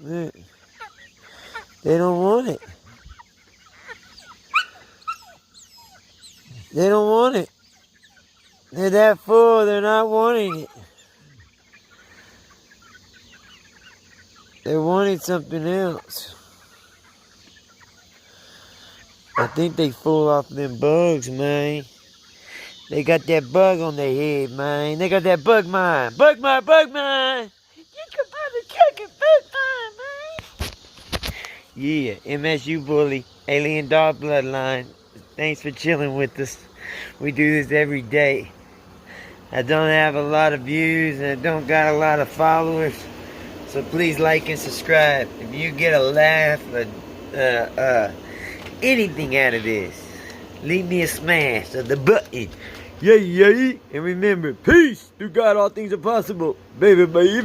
Look. They don't want it. They don't want it. They're that full, they're not wanting it. They're wanting something else. I think they full off them bugs, man. They got that bug on their head, man. They got that bug mind. Bug mind, bug mind. You can probably cook it, bug mind, man. Yeah, MSU Bully, Alien Dog Bloodline. Thanks for chilling with us. We do this every day. I don't have a lot of views and I don't got a lot of followers. So please like and subscribe. If you get a laugh, anything out of this, leave me a smash of the button. Yay, yay. And remember, peace. Through God all things are possible. Baby, baby.